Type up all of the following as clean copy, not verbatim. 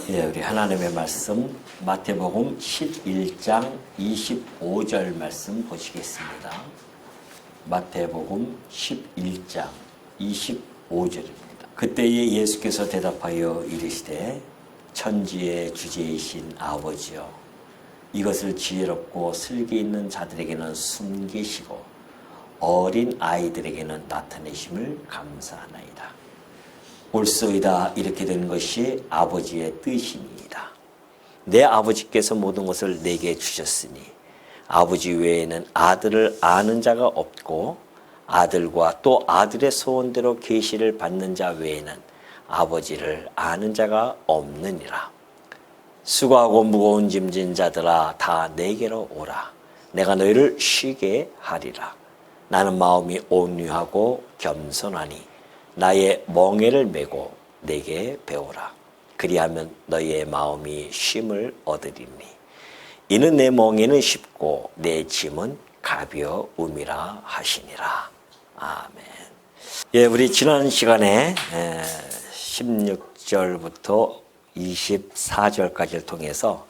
예, 우리 하나님의 말씀 마태복음 11장 25절 말씀 보시겠습니다. 마태복음 11장 25절입니다. 그때에 예수께서 대답하여 이르시되 천지의 주제이신 아버지여, 이것을 지혜롭고 슬기 있는 자들에게는 숨기시고 어린 아이들에게는 나타내심을 감사하나이다. 옳소이다. 이렇게 된 것이 아버지의 뜻이니이다. 내 아버지께서 모든 것을 내게 주셨으니 아버지 외에는 아들을 아는 자가 없고 아들과 또 아들의 소원대로 계시를 받는 자 외에는 아버지를 아는 자가 없느니라. 수고하고 무거운 짐진 자들아, 다 내게로 오라. 내가 너희를 쉬게 하리라. 나는 마음이 온유하고 겸손하니 나의 멍에를 메고 내게 배우라. 그리하면 너희의 마음이 쉼을 얻으리니 이는 내 멍에는 쉽고 내 짐은 가벼움이라 하시니라. 아멘. 예, 우리 지난 시간에 16절부터 24절까지를 통해서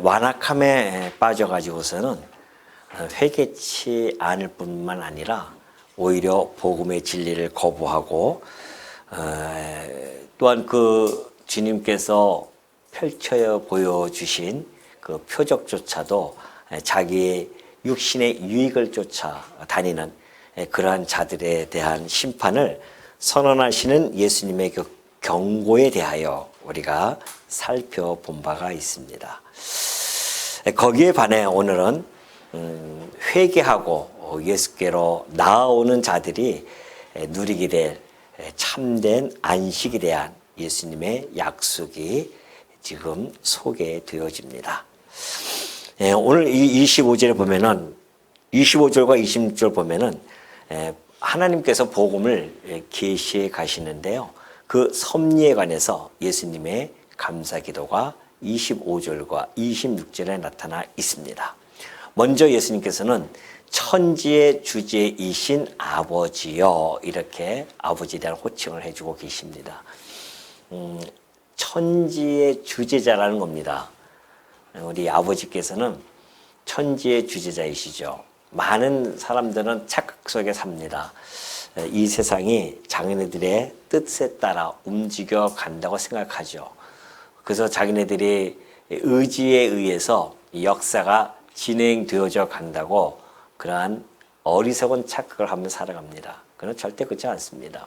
완악함에 빠져가지고서는 회개치 않을 뿐만 아니라 오히려 복음의 진리를 거부하고 또한 그 주님께서 펼쳐 보여주신 그 표적조차도 자기의 육신의 유익을 쫓아 다니는 그러한 자들에 대한 심판을 선언하시는 예수님의 그 경고에 대하여 우리가 살펴본 바가 있습니다. 거기에 반해 오늘은 회개하고 예수께로 나아오는 자들이 누리게 될 참된 안식에 대한 예수님의 약속이 지금 소개되어집니다. 오늘 이 25절에 보면은 25절과 26절 보면은 하나님께서 복음을 계시해 가시는데요. 그 섭리에 관해서 예수님의 감사 기도가 25절과 26절에 나타나 있습니다. 먼저 예수님께서는 천지의 주제이신 아버지여, 이렇게 아버지에 대한 호칭을 해주고 계십니다. 천지의 주제자라는 겁니다. 우리 아버지께서는 천지의 주제자이시죠. 많은 사람들은 착각 속에 삽니다. 이 세상이 자기네들의 뜻에 따라 움직여 간다고 생각하죠. 그래서 자기네들의 의지에 의해서 역사가 진행되어져 간다고 그러한 어리석은 착각을 하며 살아갑니다. 그건 절대 그렇지 않습니다.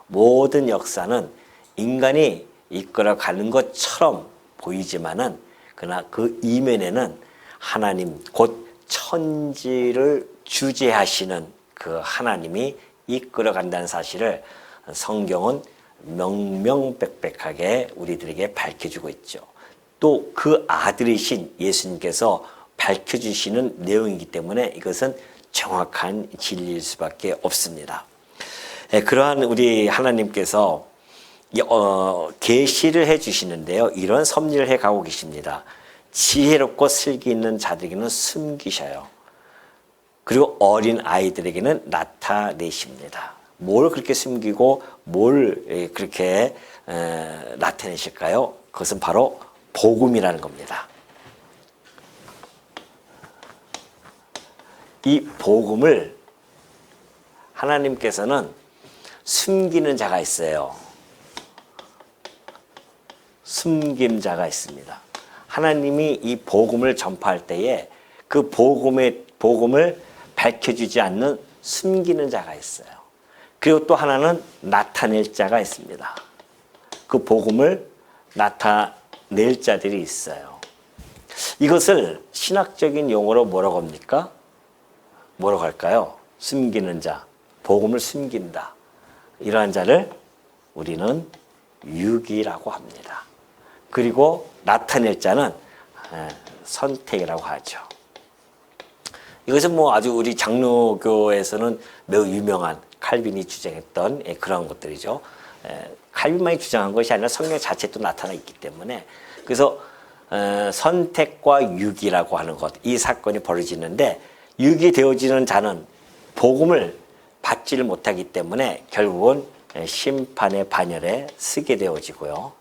모든 역사는 인간이 이끌어가는 것처럼 보이지만은 그러나 그 이면에는 하나님 곧 천지를 주재하시는 그 하나님이 이끌어간다는 사실을 성경은 명명백백하게 우리들에게 밝혀주고 있죠. 또 그 아들이신 예수님께서 밝혀주시는 내용이기 때문에 이것은 정확한 진리일 수밖에 없습니다. 그러한 우리 하나님께서 계시를 해주시는데요. 이런 섭리를 해가고 계십니다. 지혜롭고 슬기 있는 자들에게는 숨기셔요. 그리고 어린 아이들에게는 나타내십니다. 뭘 그렇게 숨기고 뭘 그렇게 나타내실까요? 그것은 바로 복음이라는 겁니다. 이 복음을 하나님께서는 숨기는 자가 있어요. 숨김자가 있습니다. 하나님이 이 복음을 전파할 때에 그 복음을 밝혀주지 않는 숨기는 자가 있어요. 그리고 또 하나는 나타낼 자가 있습니다. 그 복음을 나타낼 자들이 있어요. 이것을 신학적인 용어로 뭐라고 합니까? 뭐라고 할까요? 숨기는 자, 복음을 숨긴다. 이러한 자를 우리는 유기라고 합니다. 그리고 나타낼 자는 선택이라고 하죠. 이것은 뭐 아주 우리 장로교에서는 매우 유명한 칼빈이 주장했던 그런 것들이죠. 칼빈만이 주장한 것이 아니라 성경 자체도 나타나 있기 때문에 그래서 선택과 유기라고 하는 것, 이 사건이 벌어지는데 유기되어지는 자는 복음을 받지를 못하기 때문에 결국은 심판의 반열에 서게 되어지고요.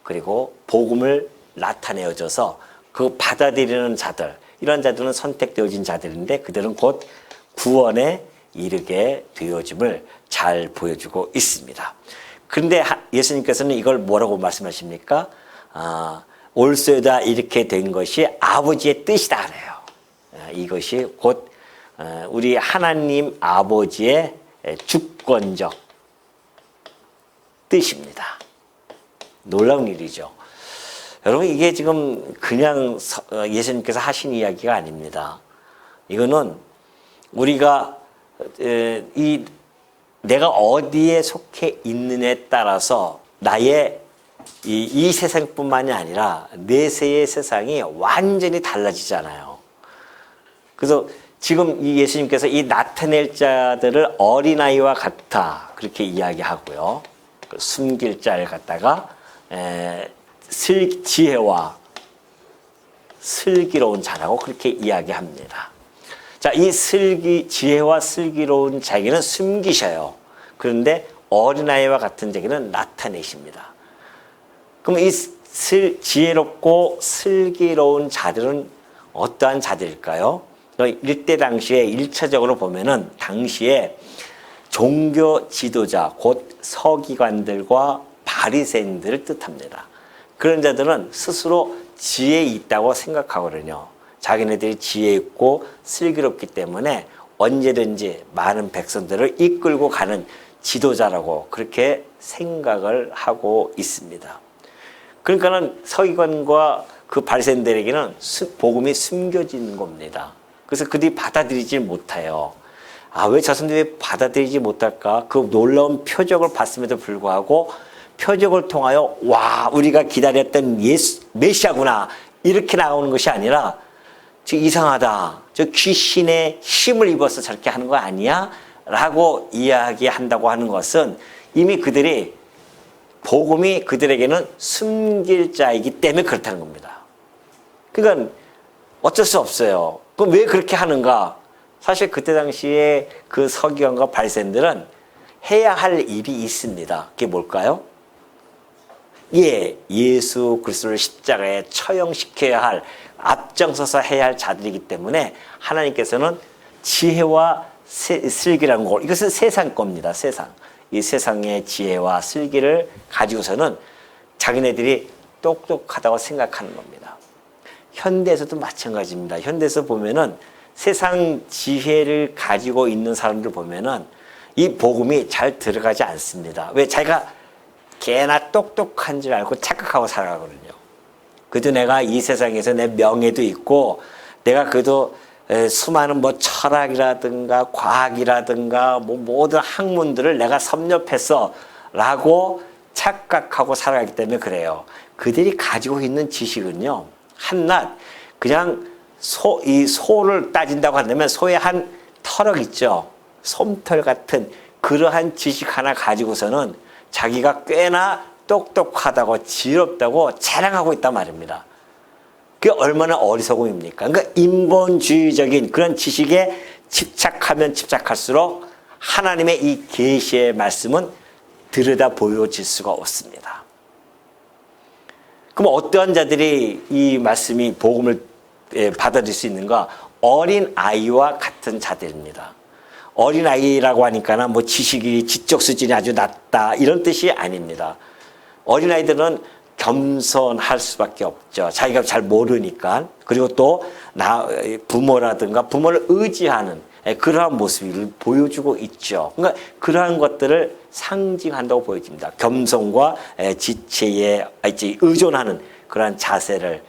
그리고 복음을 나타내어줘서 그 받아들이는 자들, 이런 자들은 선택되어진 자들인데 그들은 곧 구원에 이르게 되어짐을 잘 보여주고 있습니다. 그런데 예수님께서는 이걸 뭐라고 말씀하십니까? 올소이다 이렇게 된 것이 아버지의 뜻이다 그래요. 이것이 곧 우리 하나님 아버지의 주권적 뜻입니다. 놀라운 일이죠. 여러분, 이게 지금 그냥 예수님께서 하신 이야기가 아닙니다. 이거는 우리가 내가 어디에 속해 있느냐에 따라서 나의 이 세상뿐만이 아니라 내세의 세상이 완전히 달라지잖아요. 그래서 지금 이 예수님께서 이 나타낼 자들을 어린아이와 같아 그렇게 이야기하고요. 숨길 자를 갖다가 지혜와 슬기로운 자라고 그렇게 이야기합니다. 자, 이 지혜와 슬기로운 자에게는 숨기셔요. 그런데 어린아이와 같은 자에게는 나타내십니다. 그럼 이 지혜롭고 슬기로운 자들은 어떠한 자들일까요? 이때 당시에 1차적으로 보면은 당시에 종교 지도자, 곧 서기관들과 바리새인들을 뜻합니다. 그런 자들은 스스로 지혜 있다고 생각하거든요. 자기네들이 지혜 있고 슬기롭기 때문에 언제든지 많은 백성들을 이끌고 가는 지도자라고 그렇게 생각을 하고 있습니다. 그러니까는 서기관과 그 바리새인들에게는 복음이 숨겨진 겁니다. 그래서 그들이 받아들이지 못해요. 왜 저 사람들이 받아들이지 못할까? 그 놀라운 표적을 봤음에도 불구하고 표적을 통하여 우리가 기다렸던 메시아구나 이렇게 나오는 것이 아니라 저 이상하다. 저 귀신의 힘을 입어서 저렇게 하는 거 아니야? 라고 이야기한다고 하는 것은 이미 그들이 복음이 그들에게는 숨길 자이기 때문에 그렇다는 겁니다. 그러니까 어쩔 수 없어요. 그럼 왜 그렇게 하는가? 사실 그때 당시에 그 서기관과 바리새인들은 해야 할 일이 있습니다. 그게 뭘까요? 예수 그리스도를 십자가에 처형시켜야 할, 앞장서서 해야 할 자들이기 때문에 하나님께서는 지혜와 슬기라는 걸, 이것은 세상 겁니다. 세상. 이 세상의 지혜와 슬기를 가지고서는 자기네들이 똑똑하다고 생각하는 겁니다. 현대에서도 마찬가지입니다. 현대에서 보면은 세상 지혜를 가지고 있는 사람들 보면은 이 복음이 잘 들어가지 않습니다. 왜? 자기가 개나 똑똑한 줄 알고 착각하고 살아가거든요. 그래도 내가 이 세상에서 내 명예도 있고 내가 그래도 수많은 철학이라든가 과학이라든가 모든 학문들을 내가 섭렵했어 라고 착각하고 살아가기 때문에 그래요. 그들이 가지고 있는 지식은요, 한낱 그냥 이 소를 따진다고 한다면 소의 한 털럭 있죠. 솜털 같은 그러한 지식 하나 가지고서는 자기가 꽤나 똑똑하다고 지혜롭다고 자랑하고 있단 말입니다. 그게 얼마나 어리석음입니까? 그러니까 인본주의적인 그런 지식에 집착하면 집착할수록 하나님의 이 계시의 말씀은 들여다 보여질 수가 없습니다. 그럼 어떠한 자들이 이 말씀이 복음을 받아들일 수 있는가? 어린 아이와 같은 자들입니다. 어린 아이라고 하니까는 지식이 지적 수준이 아주 낮다 이런 뜻이 아닙니다. 어린 아이들은 겸손할 수밖에 없죠. 자기가 잘 모르니까. 그리고 또 부모라든가 부모를 의지하는 그러한 모습을 보여주고 있죠. 그러니까 그러한 것들을 상징한다고 보여집니다. 겸손과 지체에 의존하는 그러한 자세를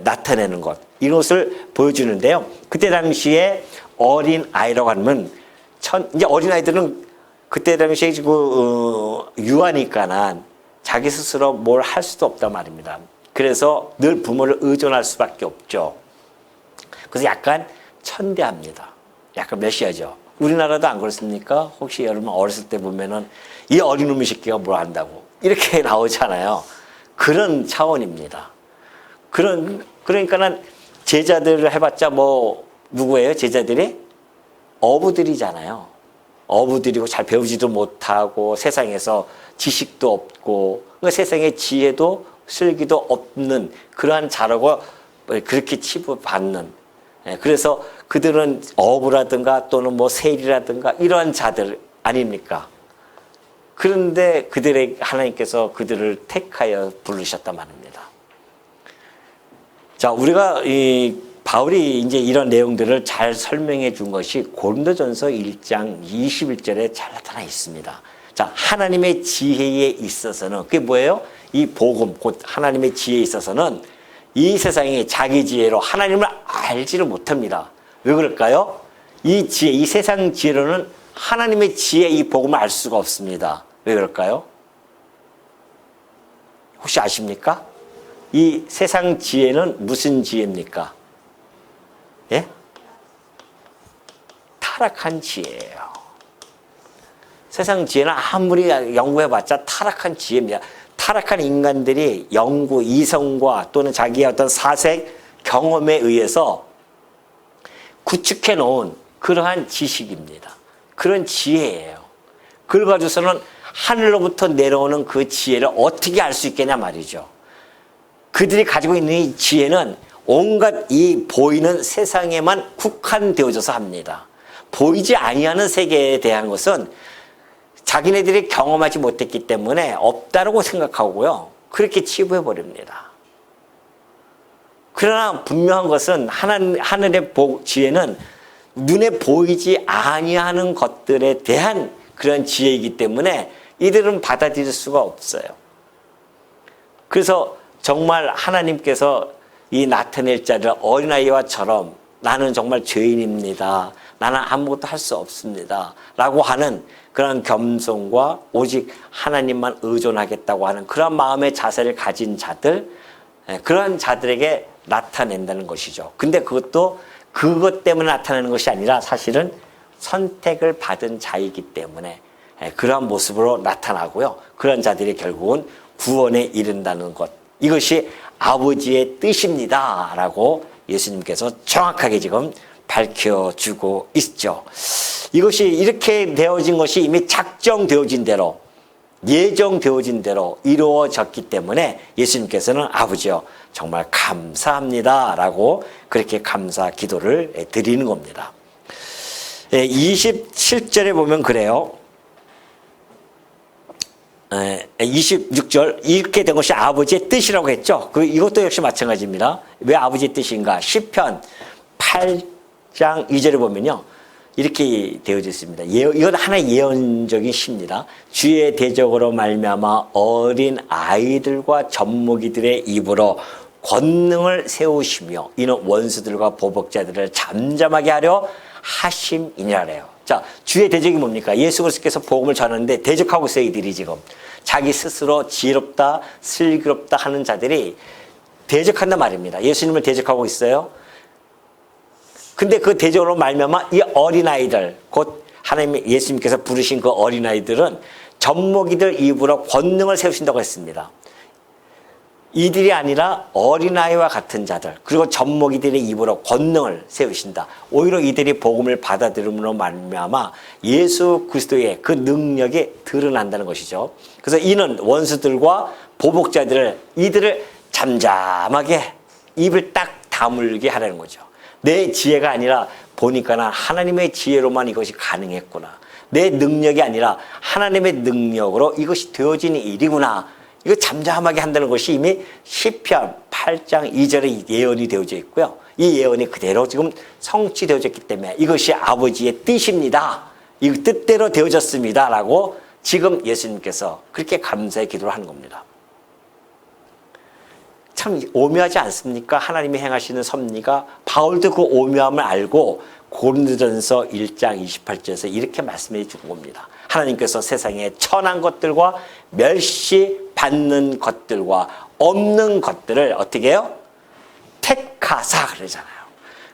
나타내는 것, 이것을 보여주는데요. 그때 당시에 어린 아이라고 하면 이제 어린 아이들은 그때 당시에 유아니까는 자기 스스로 뭘 할 수도 없단 말입니다. 그래서 늘 부모를 의존할 수밖에 없죠. 그래서 약간 천대합니다. 약간 메시아죠. 우리나라도 안 그렇습니까? 혹시 여러분 어렸을 때 보면은 이 어린 놈의 새끼가 뭘 안다고 이렇게 나오잖아요. 그런 차원입니다. 그러니까는 제자들을 해봤자 누구예요? 제자들이? 어부들이잖아요. 어부들이고 잘 배우지도 못하고 세상에서 지식도 없고 그러니까 세상의 지혜도 슬기도 없는 그러한 자라고 그렇게 치부받는, 그래서 그들은 어부라든가 또는 뭐 세리라든가 이러한 자들 아닙니까? 그런데 하나님께서 그들을 택하여 부르셨단 말입니다. 자, 우리가 바울이 이제 이런 내용들을 잘 설명해 준 것이 고린도전서 1장 21절에 잘 나타나 있습니다. 자, 하나님의 지혜에 있어서는 그게 뭐예요? 이 복음, 곧 하나님의 지혜에 있어서는 이 세상이 자기 지혜로 하나님을 알지를 못합니다. 왜 그럴까요? 이 지혜, 이 세상 지혜로는 하나님의 지혜, 이 복음을 알 수가 없습니다. 왜 그럴까요? 혹시 아십니까? 이 세상 지혜는 무슨 지혜입니까? 예? 타락한 지혜예요. 세상 지혜는 아무리 연구해봤자 타락한 지혜입니다. 타락한 인간들이 연구, 이성과 또는 자기의 어떤 사색, 경험에 의해서 구축해 놓은 그러한 지식입니다. 그런 지혜예요. 그걸 가지고서는 하늘로부터 내려오는 그 지혜를 어떻게 알 수 있겠냐 말이죠. 그들이 가지고 있는 이 지혜는 온갖 이 보이는 세상에만 국한되어져서 합니다. 보이지 아니하는 세계에 대한 것은 자기네들이 경험하지 못했기 때문에 없다라고 생각하고요. 그렇게 치부해버립니다. 그러나 분명한 것은 하늘의 지혜는 눈에 보이지 아니하는 것들에 대한 그런 지혜이기 때문에 이들은 받아들일 수가 없어요. 그래서 정말 하나님께서 이 나타낼 자를 어린아이와처럼 나는 정말 죄인입니다. 나는 아무것도 할 수 없습니다. 라고 하는 그런 겸손과 오직 하나님만 의존하겠다고 하는 그런 마음의 자세를 가진 자들, 그런 자들에게 나타낸다는 것이죠. 근데 그것도 그것 때문에 나타나는 것이 아니라 사실은 선택을 받은 자이기 때문에 그러한 모습으로 나타나고요. 그런 자들이 결국은 구원에 이른다는 것. 이것이 아버지의 뜻입니다. 라고 예수님께서 정확하게 지금 밝혀주고 있죠. 이것이 이렇게 되어진 것이 이미 작정되어진 대로, 예정되어진 대로 이루어졌기 때문에 예수님께서는 아버지여 정말 감사합니다. 라고 그렇게 감사 기도를 드리는 겁니다. 27절에 보면 그래요. 26절 이렇게 된 것이 아버지의 뜻이라고 했죠. 이것도 역시 마찬가지입니다. 왜 아버지의 뜻인가? 시편 8장 2절에 보면요. 이렇게 되어져 있습니다. 이건 하나의 예언적인 시입니다. 주의 대적으로 말미암아 어린 아이들과 젖먹이들의 입으로 권능을 세우시며 이는 원수들과 보복자들을 잠잠하게 하려 하심이니라래요. 자, 주의 대적이 뭡니까? 예수 그리스도께서 복음을 전하는데 대적하고 있어요. 이들이 지금 자기 스스로 지혜롭다, 슬기롭다 하는 자들이 대적한단 말입니다. 예수님을 대적하고 있어요. 근데 그 대적으로 말미암아 이 어린아이들, 곧 하나님 예수님께서 부르신 그 어린아이들은 젖먹이들 입으로 권능을 세우신다고 했습니다. 이들이 아니라 어린아이와 같은 자들, 그리고 젖먹이들의 입으로 권능을 세우신다. 오히려 이들이 복음을 받아들임으로 말미암아 예수 그리스도의 그 능력이 드러난다는 것이죠. 그래서 이는 원수들과 보복자들을 이들을 잠잠하게 입을 딱 다물게 하라는 거죠. 내 지혜가 아니라 보니까는 하나님의 지혜로만 이것이 가능했구나. 내 능력이 아니라 하나님의 능력으로 이것이 되어진 일이구나. 이거 잠잠하게 한다는 것이 이미 시편 8장 2절에 예언이 되어져 있고요. 이 예언이 그대로 지금 성취되어졌기 때문에 이것이 아버지의 뜻입니다. 이 뜻대로 되어졌습니다. 라고 지금 예수님께서 그렇게 감사의 기도를 하는 겁니다. 참 오묘하지 않습니까? 하나님이 행하시는 섭리가. 바울도 그 오묘함을 알고 고린도전서 1장 28절에서 이렇게 말씀해 주는 겁니다. 하나님께서 세상에 천한 것들과 멸시받는 것들과 없는 것들을 어떻게 해요? 택하사 그러잖아요.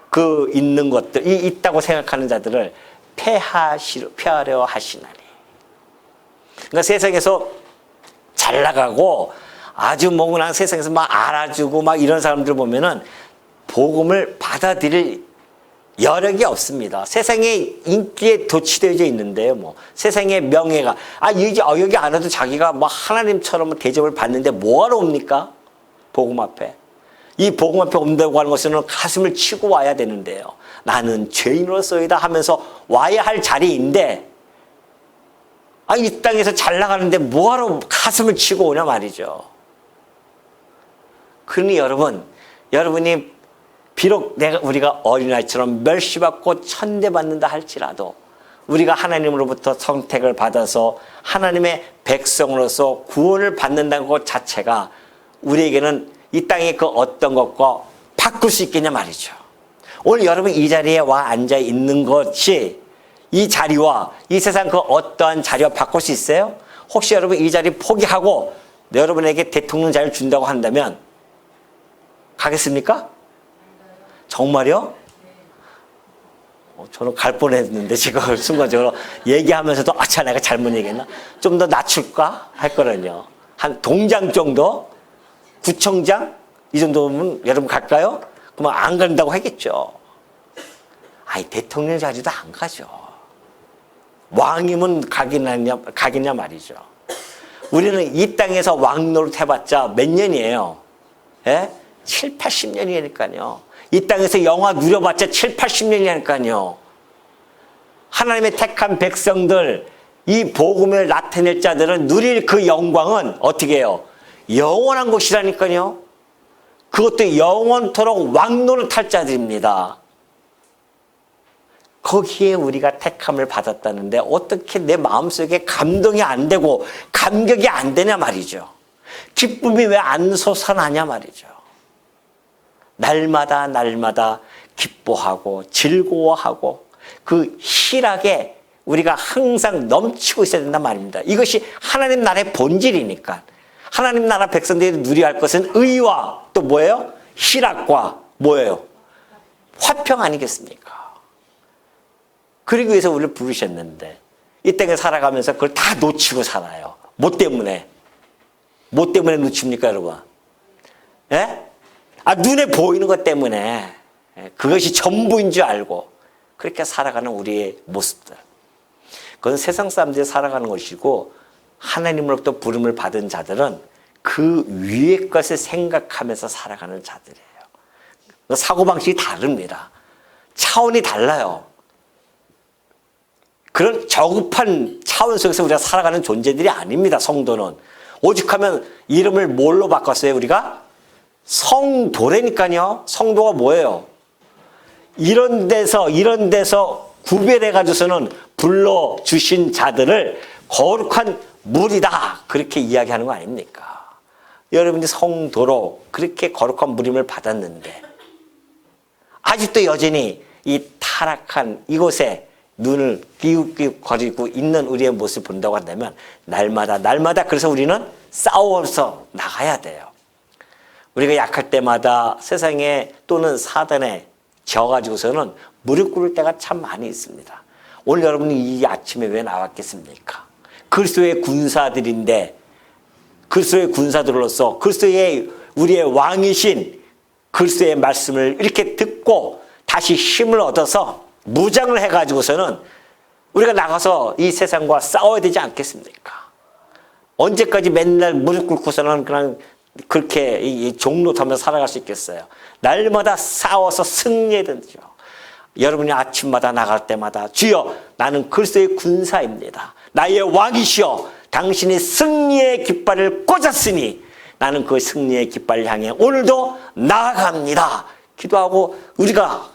그 있는 것들, 있다고 생각하는 자들을 폐하려 하시나니. 그러니까 세상에서 잘 나가고 아주 뭐 그냥 세상에서 막 알아주고 막 이런 사람들 보면은 복음을 받아들일 여력이 없습니다. 세상에 인기에 도취되어져 있는데요. 뭐 세상의 명예가 여기 안 와도 자기가 뭐 하나님처럼 대접을 받는데 뭐하러 옵니까? 복음 앞에. 이 복음 앞에 온다고 하는 것은 가슴을 치고 와야 되는데요. 나는 죄인으로서이다 하면서 와야 할 자리인데, 이 땅에서 잘 나가는데 뭐하러 가슴을 치고 오냐 말이죠. 그러니 여러분이 비록 우리가 어린아이처럼 멸시받고 천대받는다 할지라도 우리가 하나님으로부터 선택을 받아서 하나님의 백성으로서 구원을 받는다는 것 자체가 우리에게는 이 땅의 그 어떤 것과 바꿀 수 있겠냐 말이죠. 오늘 여러분 이 자리에 와 앉아 있는 것이 이 자리와 이 세상 그 어떠한 자리와 바꿀 수 있어요? 혹시 여러분 이 자리 포기하고 여러분에게 대통령 자리를 준다고 한다면 가겠습니까? 정말요? 저는 갈 뻔했는데 지금 순간적으로 얘기하면서도 아차 내가 잘못 얘기했나? 좀 더 낮출까? 할 거는요. 한 동장 정도? 구청장? 이 정도면 여러분 갈까요? 그러면 안 간다고 하겠죠. 대통령 자리도 안 가죠. 왕이면 가겠냐 말이죠. 우리는 이 땅에서 왕 노릇 해봤자 몇 년이에요? 예? 7, 80년이니까요. 이 땅에서 영화 누려봤자 7, 80년이니까요. 하나님의 택한 백성들, 이 복음을 나타낼 자들은 누릴 그 영광은 어떻게 해요? 영원한 것이라니까요. 그것도 영원토록 왕노릇 할 자들입니다. 거기에 우리가 택함을 받았다는데 어떻게 내 마음속에 감동이 안 되고 감격이 안 되냐 말이죠. 기쁨이 왜 안 솟아나냐 말이죠. 날마다 기뻐하고 즐거워하고 그 희락에 우리가 항상 넘치고 있어야 된단 말입니다. 이것이 하나님 나라의 본질이니까. 하나님 나라 백성들이 누려야 할 것은 의와 또 뭐예요? 희락과 뭐예요? 화평 아니겠습니까? 그러기 위해서 우리를 부르셨는데 이 땅에 살아가면서 그걸 다 놓치고 살아요. 뭐 때문에? 뭐 때문에 놓칩니까 여러분? 예? 눈에 보이는 것 때문에 그것이 전부인 줄 알고 그렇게 살아가는 우리의 모습들. 그건 세상 사람들이 살아가는 것이고 하나님으로부터 부름을 받은 자들은 그 위의 것을 생각하면서 살아가는 자들이에요. 사고방식이 다릅니다. 차원이 달라요. 그런 저급한 차원 속에서 우리가 살아가는 존재들이 아닙니다. 성도는. 오직하면 이름을 뭘로 바꿨어요 우리가? 성도라니까요. 성도가 뭐예요? 이런 데서 구별해가지고서는 불러주신 자들을 거룩한 물이다. 그렇게 이야기하는 거 아닙니까? 여러분이 성도로 그렇게 거룩한 물임을 받았는데 아직도 여전히 이 타락한 이곳에 눈을 기웃기웃거리고 있는 우리의 모습을 본다고 한다면 날마다 그래서 우리는 싸워서 나가야 돼요. 우리가 약할 때마다 세상에 또는 사단에 져가지고서는 무릎 꿇을 때가 참 많이 있습니다. 오늘 여러분이 이 아침에 왜 나왔겠습니까? 그리스도의 군사들인데 그리스도의 군사들로서 그리스도의 우리의 왕이신 그리스도의 말씀을 이렇게 듣고 다시 힘을 얻어서 무장을 해가지고서는 우리가 나가서 이 세상과 싸워야 되지 않겠습니까? 언제까지 맨날 무릎 꿇고서는 그냥 그렇게 이 종로타며 살아갈 수 있겠어요? 날마다 싸워서 승리해야 되죠. 여러분이 아침마다 나갈 때마다 주여 나는 그리스도의 군사입니다. 나의 왕이시여 당신이 승리의 깃발을 꽂았으니 나는 그 승리의 깃발을 향해 오늘도 나아갑니다. 기도하고 우리가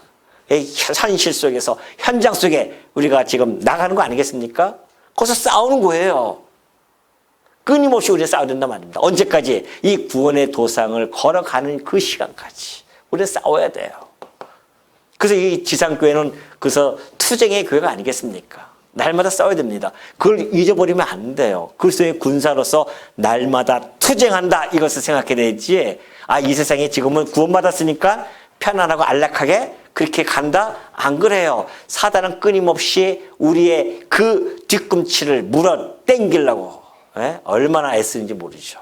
현실 속에서 현장 속에 우리가 지금 나가는 거 아니겠습니까? 거기서 싸우는 거예요. 끊임없이 우리가 싸워야 된단 말입니다. 언제까지? 이 구원의 도상을 걸어가는 그 시간까지 우리가 싸워야 돼요. 그래서 이 지상교회는 그래서 투쟁의 교회가 아니겠습니까? 날마다 싸워야 됩니다. 그걸 잊어버리면 안 돼요. 그리스도의 군사로서 날마다 투쟁한다 이것을 생각해야 되지. 이 세상에 지금은 구원받았으니까 편안하고 안락하게 그렇게 간다? 안 그래요. 사단은 끊임없이 우리의 그 뒤꿈치를 물어 땡기려고 얼마나 애쓰는지 모르죠.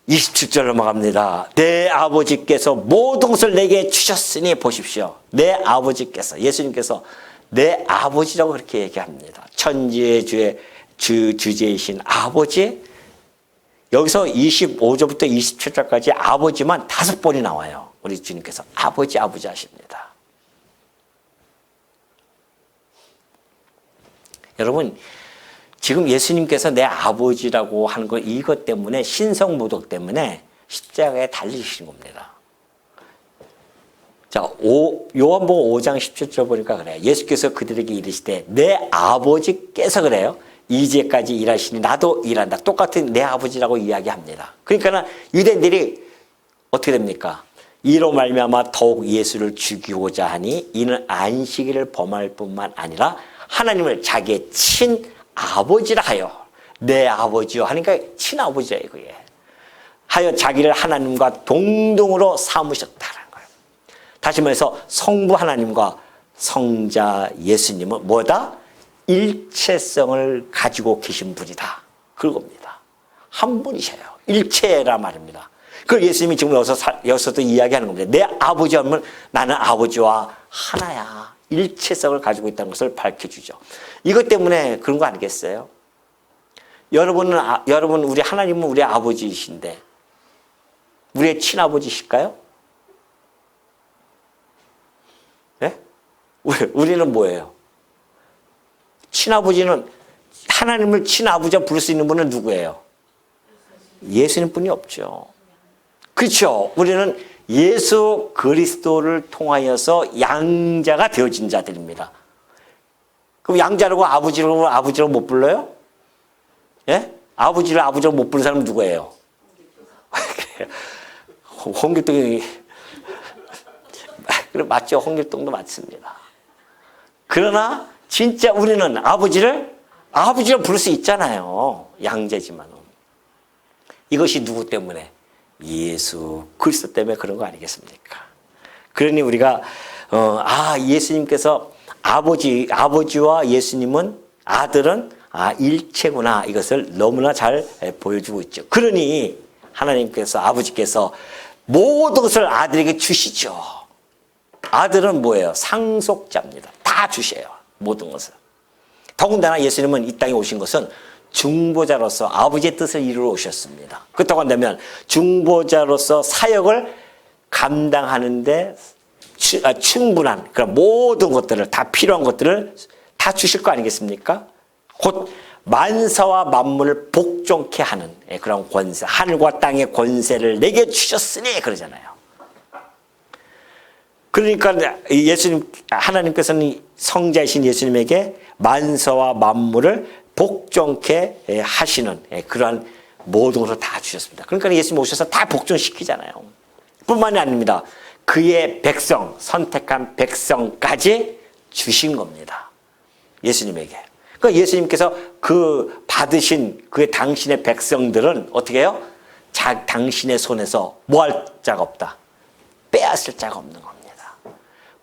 (27절) 넘어갑니다. 내 아버지께서 모든 것을 내게 주셨으니 보십시오. 내 아버지께서 예수님께서 내 아버지라고 그렇게 얘기합니다. 천지의 주의 주제이신 아버지, 여기서 25절부터 27절까지 아버지만 5번이 나와요. 우리 주님께서 아버지 아버지 하십니다. 여러분, 지금 예수님께서 내 아버지라고 하는 거 이것 때문에 신성모독 때문에 십자가에 달리신 겁니다. 자, 요한복음 5장 17절 보니까 그래요. 예수께서 그들에게 이르시되 내 아버지께서 그래요. 이제까지 일하시니 나도 일한다. 똑같은 내 아버지라고 이야기합니다. 그러니까 유대인들이 어떻게 됩니까? 이로 말미암아 더욱 예수를 죽이고자 하니 이는 안식일을 범할 뿐만 아니라 하나님을 자기의 친아버지라 하여 내 아버지요 하니까 친아버지야 이거예요. 하여 자기를 하나님과 동등으로 삼으셨다는 거예요. 다시 말해서 성부 하나님과 성자 예수님은 뭐다? 일체성을 가지고 계신 분이다. 그겁니다. 한 분이셔요. 일체라 말입니다. 그걸 예수님이 지금 여기서도 이야기하는 겁니다. 내 아버지 하면 나는 아버지와 하나야. 일체성을 가지고 있다는 것을 밝혀주죠. 이것 때문에 그런 거 아니겠어요? 여러분 우리 하나님은 우리 아버지이신데 우리의 친아버지실까요? 네? 우리는 뭐예요? 친아버지는 하나님을 친아버지라 부를 수 있는 분은 누구예요? 예수님 뿐이 없죠. 그렇죠. 우리는 예수 그리스도를 통하여서 양자가 되어진 자들입니다. 그럼 양자라고 아버지라고 못 불러요? 예? 아버지를 아버지라고 못 부르는 사람은 누구예요? 홍길동이 그래 맞죠. 홍길동도 맞습니다. 그러나 진짜 우리는 아버지를 아버지로 부를 수 있잖아요. 양자지만은. 이것이 누구 때문에? 예수 그리스도 때문에 그런 거 아니겠습니까? 그러니 우리가 예수님께서 아버지와 예수님은 아들은 일체구나 이것을 너무나 잘 보여주고 있죠. 그러니 하나님께서 아버지께서 모든 것을 아들에게 주시죠. 아들은 뭐예요? 상속자입니다. 다 주셔요. 모든 것을. 더군다나 예수님은 이 땅에 오신 것은 중보자로서 아버지의 뜻을 이루러 오셨습니다. 그렇다고 한다면 중보자로서 사역을 감당하는데 충분한 그런 모든 것들을 다 필요한 것들을 다 주실 거 아니겠습니까? 곧 만사와 만물을 복종케 하는 그런 권세, 하늘과 땅의 권세를 내게 주셨으니 그러잖아요. 그러니까 하나님께서는 성자이신 예수님에게 만사와 만물을 복종케 하시는 그러한 모든 것을 다 주셨습니다. 그러니까 예수님 오셔서 다 복종시키잖아요. 뿐만이 아닙니다. 그의 백성, 선택한 백성까지 주신 겁니다. 예수님에게. 그러니까 예수님께서 그 받으신 그 당신의 백성들은 어떻게 해요? 당신의 손에서 뭐 할 자가 없다. 빼앗을 자가 없는 겁니다.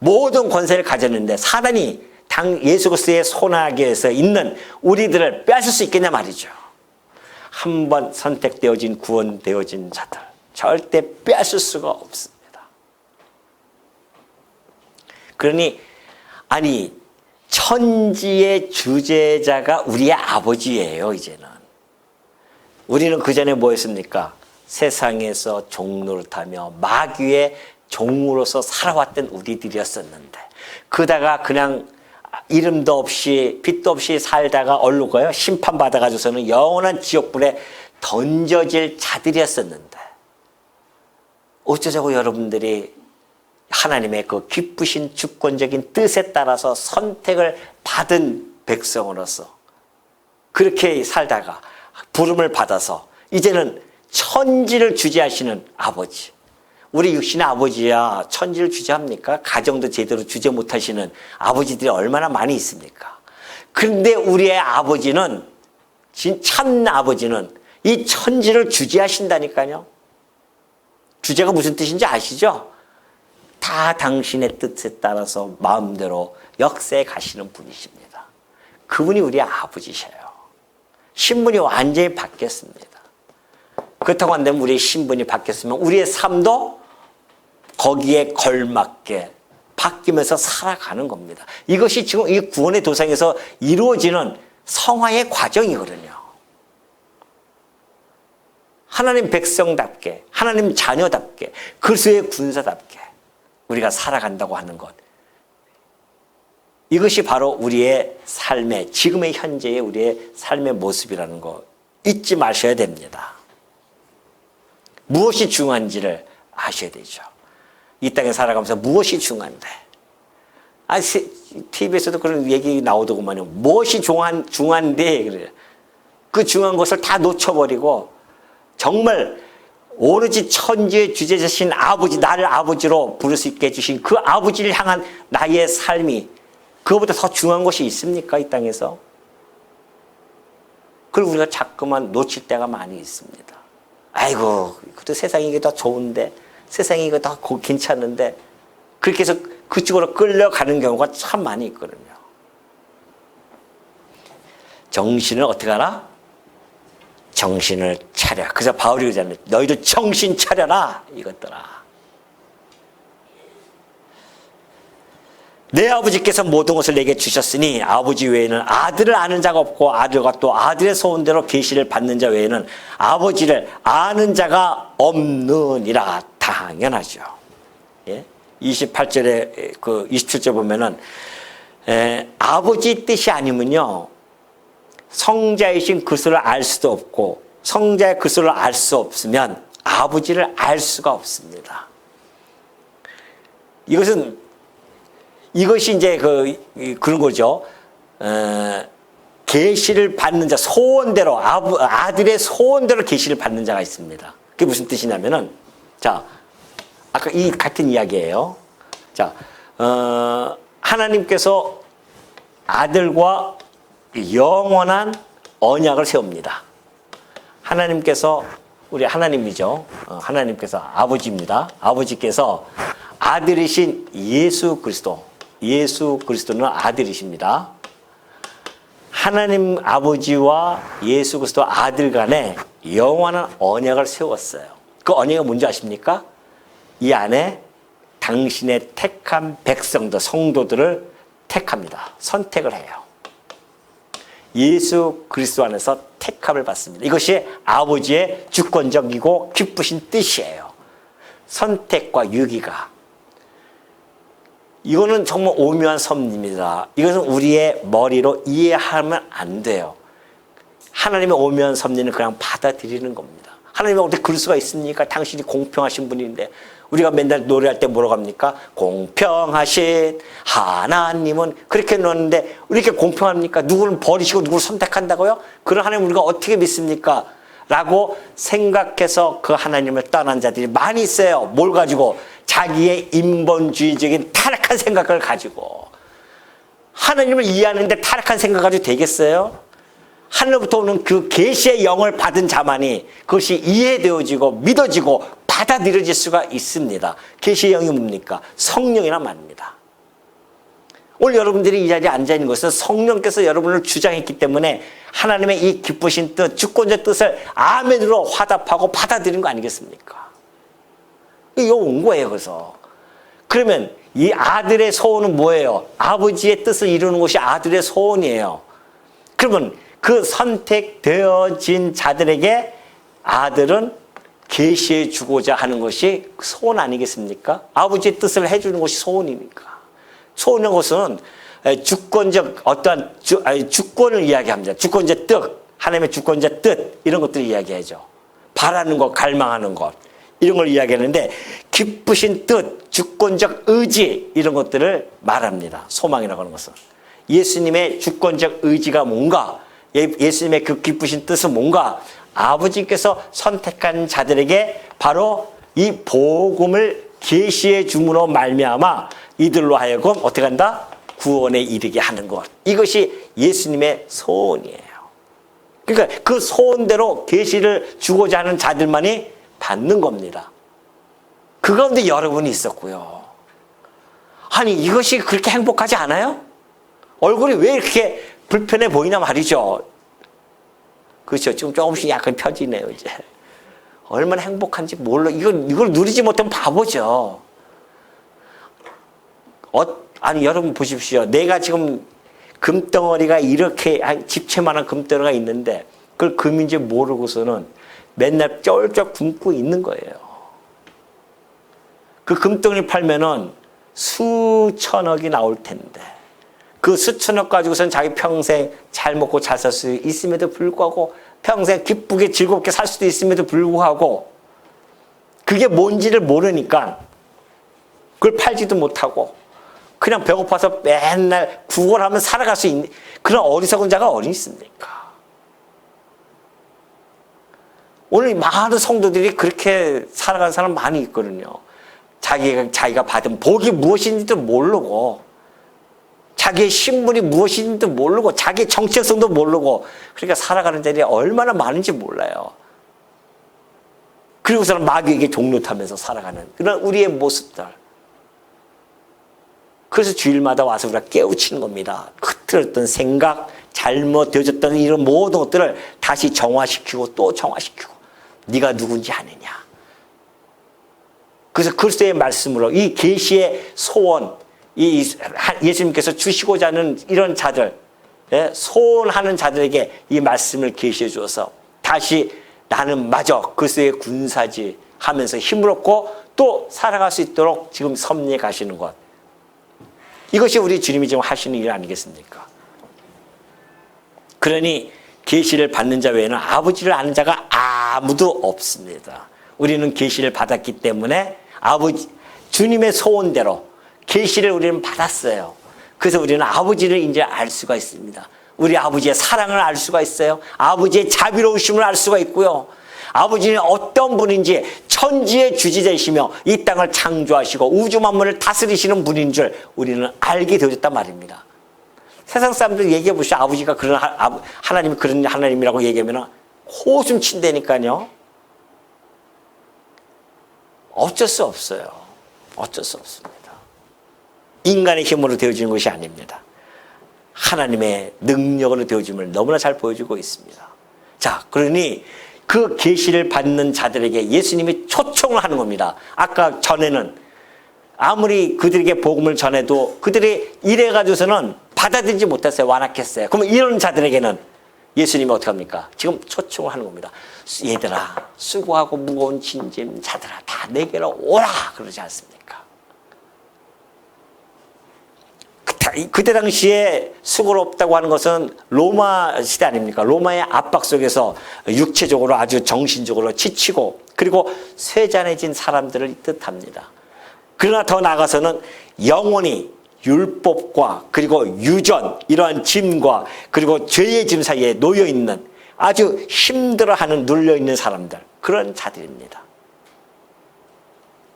모든 권세를 가졌는데 사단이 예수 그리스도의 손아귀에서 있는 우리들을 빼앗을 수 있겠냐 말이죠. 한 번 선택되어진 구원되어진 자들 절대 빼앗을 수가 없습니다. 그러니 천지의 주재자가 우리의 아버지예요. 이제는 우리는 그전에 뭐였습니까? 세상에서 종노릇하며 마귀의 종으로서 살아왔던 우리들이었었는데 그다가 그냥 이름도 없이 빛도 없이 살다가 얼로 가요. 심판받아가지고서는 영원한 지옥불에 던져질 자들이었었는데 어쩌자고 여러분들이 하나님의 그 기쁘신 주권적인 뜻에 따라서 선택을 받은 백성으로서 그렇게 살다가 부름을 받아서 이제는 천지를 주재하시는 아버지, 우리 육신의 아버지야 천지를 주재합니까? 가정도 제대로 주재 못하시는 아버지들이 얼마나 많이 있습니까? 그런데 우리의 아버지는 참 아버지는 이 천지를 주재하신다니까요. 주재가 무슨 뜻인지 아시죠? 다 당신의 뜻에 따라서 마음대로 역사에 가시는 분이십니다. 그분이 우리의 아버지셔요. 신분이 완전히 바뀌었습니다. 그렇다고 한다면 우리의 신분이 바뀌었으면 우리의 삶도 거기에 걸맞게 바뀌면서 살아가는 겁니다. 이것이 지금 이 구원의 도상에서 이루어지는 성화의 과정이거든요. 하나님 백성답게, 하나님 자녀답게, 그리스도의 군사답게 우리가 살아간다고 하는 것. 이것이 바로 우리의 삶의, 지금의 현재의 우리의 삶의 모습이라는 거 잊지 마셔야 됩니다. 무엇이 중요한지를 아셔야 되죠. 이 땅에 살아가면서 무엇이 중요한데. TV에서도 그런 얘기 나오더구만요. 무엇이 중요한데, 그래요. 그 중요한 것을 다 놓쳐버리고, 정말 오로지 천지의 주제자신 아버지, 나를 아버지로 부를 수 있게 해주신 그 아버지를 향한 나의 삶이, 그거보다 더 중요한 것이 있습니까? 이 땅에서? 그걸 우리가 자꾸만 놓칠 때가 많이 있습니다. 아이고, 그래도 세상이 이게 더 좋은데, 세상이 이거 더 괜찮은데, 그렇게 해서 그쪽으로 끌려가는 경우가 참 많이 있거든요. 정신을 어떻게 하나? 정신을 차려. 그래서 바울이 그러잖아요. 너희들 정신 차려라, 이것들아. 내 아버지께서 모든 것을 내게 주셨으니 아버지 외에는 아들을 아는 자가 없고 아들과 또 아들의 소원대로 계시를 받는 자 외에는 아버지를 아는 자가 없느니라. 당연하죠. 예? 28절에 그 27절 보면은 아버지 뜻이 아니면요 성자이신 그리스도를 알 수도 없고 성자의 그리스도를 알 수 없으면 아버지를 알 수가 없습니다. 이것이 이제 그런 거죠. 계시를 받는 자, 소원대로 아들의 소원대로 계시를 받는 자가 있습니다. 그게 무슨 뜻이냐면은 자, 아까 이 같은 이야기예요. 자, 하나님께서 아들과 영원한 언약을 세웁니다. 하나님께서 우리 하나님이죠. 하나님께서 아버지입니다. 아버지께서 아들이신 예수 그리스도는 아들이십니다. 하나님 아버지와 예수 그리스도 아들 간에 영원한 언약을 세웠어요. 그 언약이 뭔지 아십니까? 이 안에 당신의 택한 백성들, 성도들을 택합니다. 선택을 해요. 예수 그리스도 안에서 택함을 받습니다. 이것이 아버지의 주권적이고 기쁘신 뜻이에요. 선택과 유기가. 이거는 정말 오묘한 섭리입니다. 이것은 우리의 머리로 이해하면 안 돼요. 하나님의 오묘한 섭리는 그냥 받아들이는 겁니다. 하나님이 어떻게 그럴 수가 있습니까? 당신이 공평하신 분인데 우리가 맨날 노래할 때 뭐라고 합니까? 공평하신 하나님은 그렇게 넣었는데 이렇게 공평합니까? 누구를 버리시고 누구를 선택한다고요? 그런 하나님 우리가 어떻게 믿습니까? 라고 생각해서 그 하나님을 떠난 자들이 많이 있어요. 뭘 가지고? 자기의 인본주의적인 타락한 생각을 가지고. 하나님을 이해하는데 타락한 생각 가지고 되겠어요? 하늘부터 오는 그 계시의 영을 받은 자만이 그것이 이해되어지고 믿어지고 받아들여질 수가 있습니다. 계시의 영이 뭡니까? 성령이란 말입니다. 오늘 여러분들이 이 자리에 앉아 있는 것은 성령께서 여러분을 주장했기 때문에 하나님의 이 기쁘신 뜻, 주권적 뜻을 아멘으로 화답하고 받아들인 거 아니겠습니까? 이거 온 거예요. 그래서 그러면 이 아들의 소원은 뭐예요? 아버지의 뜻을 이루는 것이 아들의 소원이에요. 그러면 그 선택되어진 자들에게 아들은 계시해 주고자 하는 것이 소원 아니겠습니까? 아버지의 뜻을 해주는 것이 소원이니까. 소원인 것은 주권적 어떠한 주권을 이야기합니다. 주권적 뜻, 하나님의 주권적 뜻 이런 것들을 이야기하죠. 바라는 것, 갈망하는 것 이런 걸 이야기하는데 기쁘신 뜻, 주권적 의지 이런 것들을 말합니다. 소망이라고 하는 것은. 예수님의 주권적 의지가 뭔가? 예수님의 그 기쁘신 뜻은 뭔가? 아버지께서 선택한 자들에게 바로 이 복음을 계시해 줌으로 말미암아 이들로 하여금 어떻게 한다? 구원에 이르게 하는 것. 이것이 예수님의 소원이에요. 그러니까 그 소원대로 계시를 주고자 하는 자들만이 받는 겁니다. 그 가운데 여러분이 있었고요. 아니 이것이 그렇게 행복하지 않아요? 얼굴이 왜 이렇게 불편해 보이나 말이죠. 그렇죠. 지금 조금씩 약간 펴지네요, 이제. 얼마나 행복한지 몰라. 이걸 누리지 못하면 바보죠. 아니, 여러분 보십시오. 내가 지금 금덩어리가 이렇게 한 집채만한 금덩어리가 있는데 그걸 금인지 모르고서는 맨날 쩔쩔 굶고 있는 거예요. 그 금덩어리 팔면은 수천억이 나올 텐데 그 수천억 가지고선 자기 평생 잘 먹고 잘 살 수 있음에도 불구하고 평생 기쁘게 즐겁게 살 수도 있음에도 불구하고 그게 뭔지를 모르니까 그걸 팔지도 못하고 그냥 배고파서 맨날 구걸하면 살아갈 수 있는 그런 어리석은 자가 어디 있습니까? 오늘 많은 성도들이 그렇게 살아가는 사람 많이 있거든요. 자기가 받은 복이 무엇인지도 모르고 자기의 신분이 무엇인지도 모르고 자기의 정체성도 모르고 그러니까 살아가는 자들이 얼마나 많은지 몰라요. 그리고서는 마귀에게 종노타면서 살아가는 그런 우리의 모습들. 그래서 주일마다 와서 우리가 깨우치는 겁니다. 흐트러졌던 생각, 잘못되어졌던 이런 모든 것들을 다시 정화시키고 또 정화시키고 네가 누군지 아느냐. 그래서 그리스도의 말씀으로 이 계시의 소원, 이 예수님께서 주시고자 하는 이런 자들, 소원하는 자들에게 이 말씀을 계시해 주어서 다시 나는 마저 그리스도의 군사지 하면서 힘을 얻고 또 살아갈 수 있도록 지금 섭리해 가시는 것. 이것이 우리 주님이 지금 하시는 일 아니겠습니까? 그러니 계시를 받는 자 외에는 아버지를 아는 자가 아무도 없습니다. 우리는 계시를 받았기 때문에 아버지 주님의 소원대로 계시를 우리는 받았어요. 그래서 우리는 아버지를 이제 알 수가 있습니다. 우리 아버지의 사랑을 알 수가 있어요. 아버지의 자비로우심을 알 수가 있고요. 아버지는 어떤 분인지 천지의 주지자이시며 이 땅을 창조하시고 우주 만물을 다스리시는 분인 줄 우리는 알게 되어졌단 말입니다. 세상 사람들 얘기해 보시죠. 아버지가 그런 하나님이 그런 하나님이라고 얘기하면 호숨 친다니까요. 어쩔 수 없어요. 어쩔 수 없습니다. 인간의 힘으로 되어지는 것이 아닙니다. 하나님의 능력으로 되어짐을 너무나 잘 보여주고 있습니다. 자, 그러니 그 계시를 받는 자들에게 예수님이 초청을 하는 겁니다. 아까 전에는 아무리 그들에게 복음을 전해도 그들이 이래가지고서는 받아들이지 못했어요. 완악했어요. 그러면 이런 자들에게는 예수님이 어떻게 합니까? 지금 초청을 하는 겁니다. 얘들아, 수고하고 무거운 짐진 자들아, 다 내게로 오라! 그러지 않습니까? 그때 당시에 수고롭다고 하는 것은 로마 시대 아닙니까? 로마의 압박 속에서 육체적으로 아주 정신적으로 지치고 그리고 쇠잔해진 사람들을 뜻합니다. 그러나 더 나아가서는 영원히 율법과 그리고 유전 이러한 짐과 그리고 죄의 짐 사이에 놓여있는 아주 힘들어하는 눌려있는 사람들 그런 자들입니다.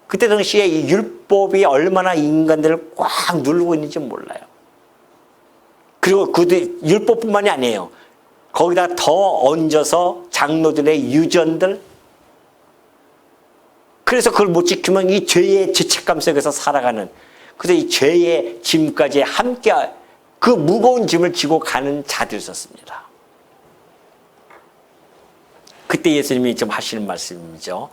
그때 당시에 이 율법이 얼마나 인간들을 꽉 누르고 있는지 몰라요. 그리고 그들 율법뿐만이 아니에요. 거기다 더 얹어서 장로들의 유전들. 그래서 그걸 못 지키면 이 죄의 죄책감 속에서 살아가는 그래서 이 죄의 짐까지 함께 그 무거운 짐을 지고 가는 자들이 있었습니다. 그때 예수님이 좀 하시는 말씀이죠.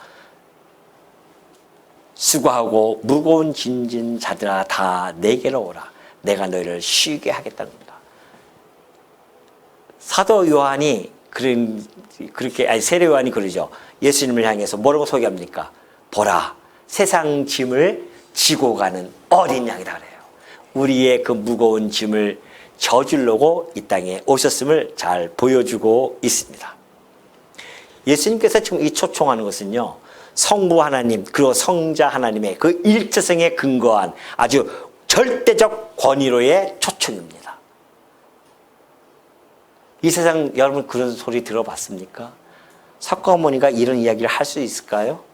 수고하고 무거운 짐진 자들아 다 내게로 오라. 내가 너희를 쉬게 하겠다는 겁니다. 사도 요한이 세례 요한이 그러죠. 예수님을 향해서 뭐라고 소개합니까? 보라, 세상 짐을 지고 가는 어린 양이다 그래요. 우리의 그 무거운 짐을 져주려고 이 땅에 오셨음을 잘 보여주고 있습니다. 예수님께서 지금 이 초청하는 것은요. 성부 하나님 그리고 성자 하나님의 그 일체성에 근거한 아주 절대적 권위로의 초청입니다. 이 세상 여러분 그런 소리 들어봤습니까? 석가모니가 이런 이야기를 할 수 있을까요?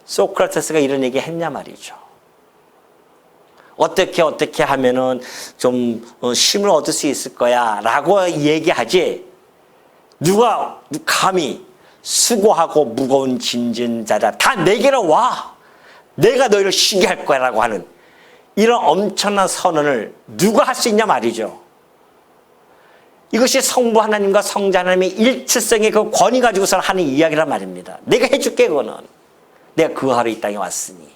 소크라테스가 이런 얘기 했냐 말이죠. 어떻게 하면은 좀 힘을 얻을 수 있을 거야 라고 얘기하지 누가 감히 수고하고 무거운 짐진 자다 다 내게로 와 내가 너희를 쉬게 할 거야 라고 하는 이런 엄청난 선언을 누가 할 수 있냐 말이죠. 이것이 성부 하나님과 성자 하나님의 일체성의 그 권위 가지고서 하는 이야기란 말입니다. 내가 해줄게 그거는. 내가 그 하루 이 땅에 왔으니.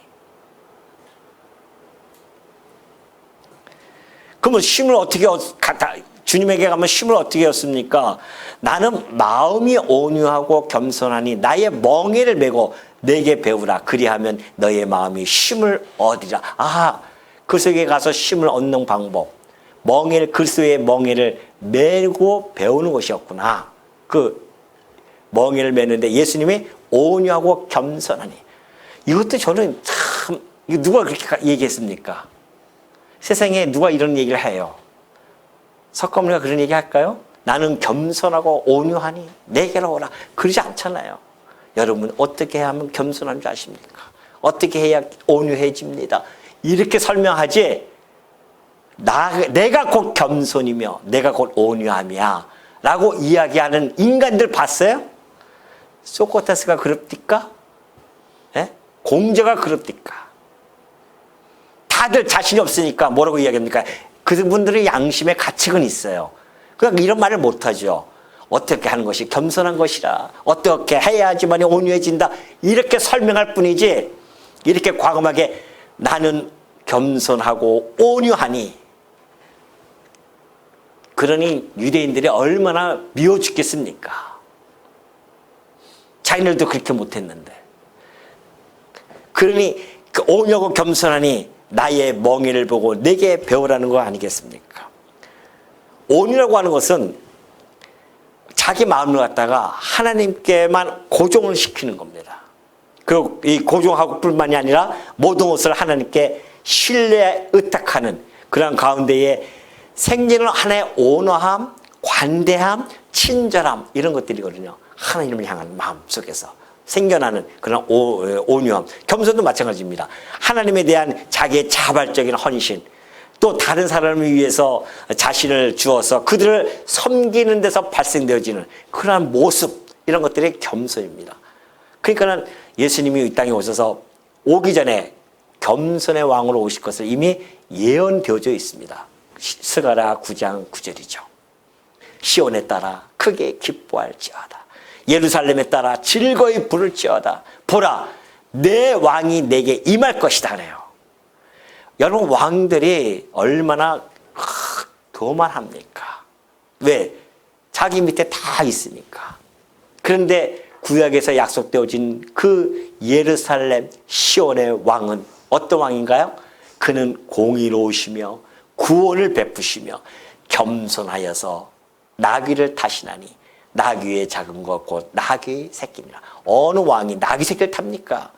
그러면 힘을 어떻게 주님에게 가면 쉼을 어떻게 얻습니까? 나는 마음이 온유하고 겸손하니 나의 멍에를 메고 내게 배우라. 그리하면 너의 마음이 쉼을 얻으리라. 그리스도에게 가서 쉼을 얻는 방법. 그리스도의 멍에를 메고 배우는 것이었구나. 그 멍에를 메는데 예수님이 온유하고 겸손하니. 이것도 저는 참, 이거 누가 그렇게 얘기했습니까? 세상에 누가 이런 얘기를 해요? 석가모니가 그런 얘기 할까요? 나는 겸손하고 온유하니 내게로 오라. 그러지 않잖아요. 여러분 어떻게 하면 겸손한 줄 아십니까? 어떻게 해야 온유해집니다. 이렇게 설명하지 내가 곧 겸손이며 내가 곧 온유함이야 라고 이야기하는 인간들 봤어요? 소크라테스가 그럽니까? 예? 공자가 그럽니까? 다들 자신이 없으니까 뭐라고 이야기합니까? 그분들의 양심의 가책은 있어요. 그러니까 이런 말을 못하죠. 어떻게 하는 것이 겸손한 것이라. 어떻게 해야지만 온유해진다. 이렇게 설명할 뿐이지 이렇게 과감하게 나는 겸손하고 온유하니. 그러니 유대인들이 얼마나 미워 죽겠습니까? 자기들도 그렇게 못했는데. 그러니 그 온유하고 겸손하니 나의 멍에를 보고 내게 배우라는 거 아니겠습니까? 온유라고 하는 것은 자기 마음을 갖다가 하나님께만 고정을 시키는 겁니다. 그리고 이 고정하고 뿐만이 아니라 모든 것을 하나님께 신뢰에 의탁하는 그런 가운데에 생기는 하나의 온화함, 관대함, 친절함 이런 것들이거든요. 하나님을 향한 마음 속에서 생겨나는 그런 온유함. 겸손도 마찬가지입니다. 하나님에 대한 자기의 자발적인 헌신, 또 다른 사람을 위해서 자신을 주어서 그들을 섬기는 데서 발생되어지는 그러한 모습, 이런 것들이 겸손입니다. 그러니까는 예수님이 이 땅에 오셔서 오기 전에 겸손의 왕으로 오실 것을 이미 예언되어져 있습니다. 스가랴 9장 9절이죠. 시온에 따라 크게 기뻐할지어다. 예루살렘에 따라 즐거이 부를지어다. 보라, 내 왕이 내게 임할 것이다 그래요. 여러분, 왕들이 얼마나 교만합니까? 왜? 자기 밑에 다 있으니까. 그런데 구약에서 약속되어진 그 예루살렘 시온의 왕은 어떤 왕인가요? 그는 공의로우시며 구원을 베푸시며 겸손하여서 나귀를 타시나니 나귀의 작은 것 곧 나귀 새끼니라. 어느 왕이 나귀 새끼를 탑니까?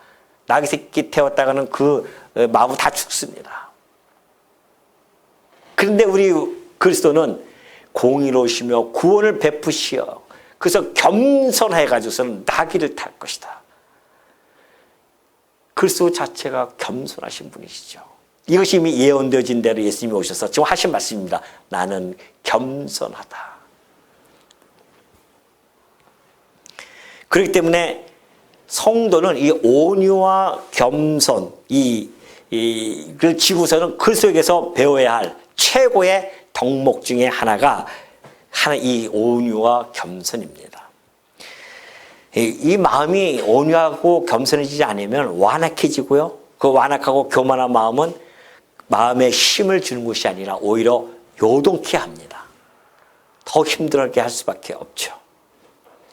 나귀 새끼 태웠다가는 그 마구 다 죽습니다. 그런데 우리 그리스도는 공의로우시며 구원을 베푸시어 그래서 겸손해가지고서는 나귀를 탈 것이다. 그리스도 자체가 겸손하신 분이시죠. 이것이 이미 예언되어진 대로 예수님이 오셔서 지금 하신 말씀입니다. 나는 겸손하다. 그렇기 때문에 성도는 이 온유와 겸손, 이를 지고서는 그리스도에게서 배워야 할 최고의 덕목 중에 하나가 이 온유와 겸손입니다. 이 마음이 온유하고 겸손해지지 않으면 완악해지고요. 그 완악하고 교만한 마음은 마음에 힘을 주는 것이 아니라 오히려 요동케 합니다. 더 힘들게 할 수밖에 없죠.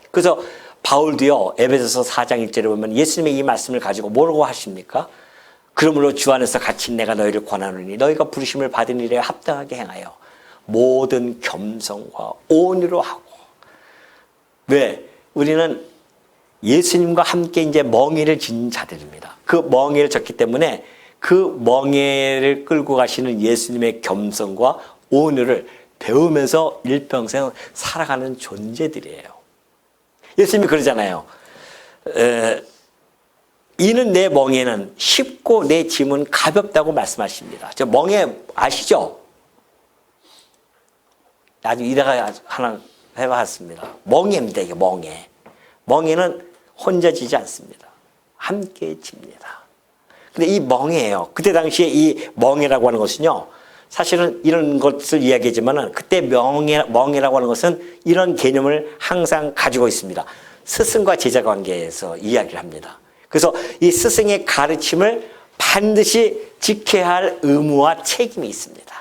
그래서 바울도요, 에베소서 4장 1절에 보면 예수님의 이 말씀을 가지고 뭐라고 하십니까? 그러므로 주 안에서 갇힌 내가 너희를 권하노니 너희가 부르심을 받은 일에 합당하게 행하여 모든 겸손과 온유로 하고. 왜? 우리는 예수님과 함께 이제 멍에를 진 자들입니다. 그 멍에를 졌기 때문에 그 멍에를 끌고 가시는 예수님의 겸손과 온유를 배우면서 일평생 살아가는 존재들이에요. 예수님이 그러잖아요. 이는 내 멍에는 쉽고 내 짐은 가볍다고 말씀하십니다. 저 멍에 아시죠? 아주 이래가 하나 해봤습니다. 멍에입니다. 이게 멍에. 멍에는 혼자 지지 않습니다. 함께 집니다. 근데 이 멍에예요. 그때 당시에 이 멍에라고 하는 것은요, 사실은 이런 것을 이야기하지만은 그때 멍에라고 하는 것은 이런 개념을 항상 가지고 있습니다. 스승과 제자 관계에서 이야기를 합니다. 그래서 이 스승의 가르침을 반드시 지켜야 할 의무와 책임이 있습니다.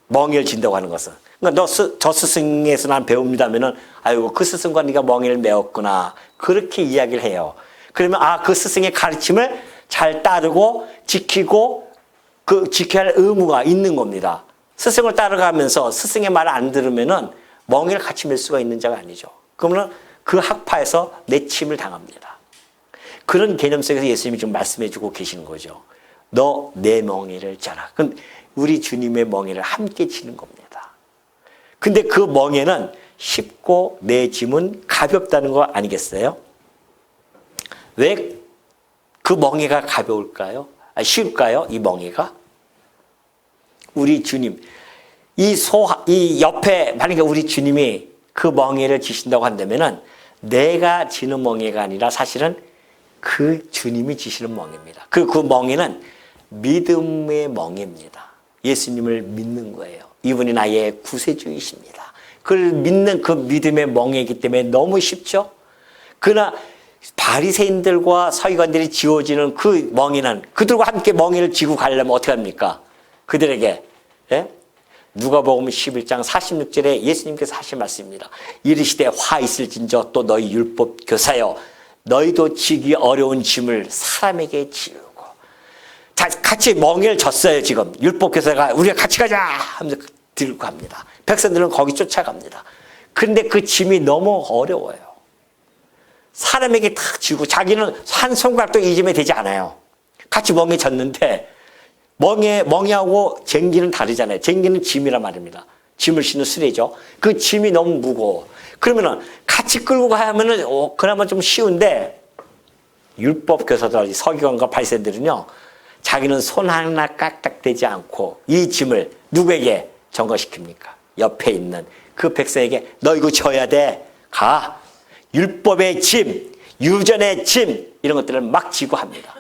멍에를 진다고 하는 것은. 그러니까 저 스승에서 난 배웁니다 하면은 아이고 그 스승과 네가 멍에를 메었구나 그렇게 이야기를 해요. 그러면 그 스승의 가르침을 잘 따르고 지키고 그 지켜야 할 의무가 있는 겁니다. 스승을 따라가면서 스승의 말을 안 들으면은 멍에를 같이 맬 수가 있는 자가 아니죠. 그러면 그 학파에서 내침을 당합니다. 그런 개념 속에서 예수님이 좀 말씀해주고 계시는 거죠. 너 내 멍에를 져라. 그럼 우리 주님의 멍에를 함께 지는 겁니다. 근데 그 멍에는 쉽고 내 짐은 가볍다는 거 아니겠어요? 왜 그 멍에가 가벼울까요? 쉬울까요? 이 멍에가? 우리 주님, 이 옆에, 만약에 우리 주님이 그 멍에를 지신다고 한다면은 내가 지는 멍에가 아니라 사실은 그 주님이 지시는 멍에입니다. 그 멍에는 믿음의 멍에입니다. 예수님을 믿는 거예요. 이분이 나의 구세주이십니다. 그걸 믿는 그 믿음의 멍에이기 때문에 너무 쉽죠? 그러나 바리새인들과 서기관들이 지어지는 그 멍에는 그들과 함께 멍에를 지고 가려면 어떻게 합니까? 그들에게 누가복음 11장 46절에 예수님께서 하신 말씀입니다. 이르시되 화 있을진저 또 너희 율법 교사여 너희도 지기 어려운 짐을 사람에게 지우고. 자, 같이 멍에를 졌어요. 지금 율법 교사가 우리가 같이 가자 하면서 들고 갑니다. 백성들은 거기 쫓아갑니다. 그런데 그 짐이 너무 어려워요. 사람에게 탁 쥐고 자기는 한 손가락도 이 짐에 되지 않아요. 같이 멍에 졌는데 멍에하고 쟁기는 다르잖아요. 쟁기는 짐이란 말입니다. 짐을 싣는 수레죠. 그 짐이 너무 무거워. 그러면은 같이 끌고 가면은 그나마 좀 쉬운데 율법 교사들, 서기관과 바리새인들은요, 자기는 손 하나 까딱대지 않고 이 짐을 누구에게 전가시킵니까? 옆에 있는 그 백성에게 너 이거 져야 돼. 가. 율법의 짐, 유전의 짐 이런 것들을 막 지고 합니다.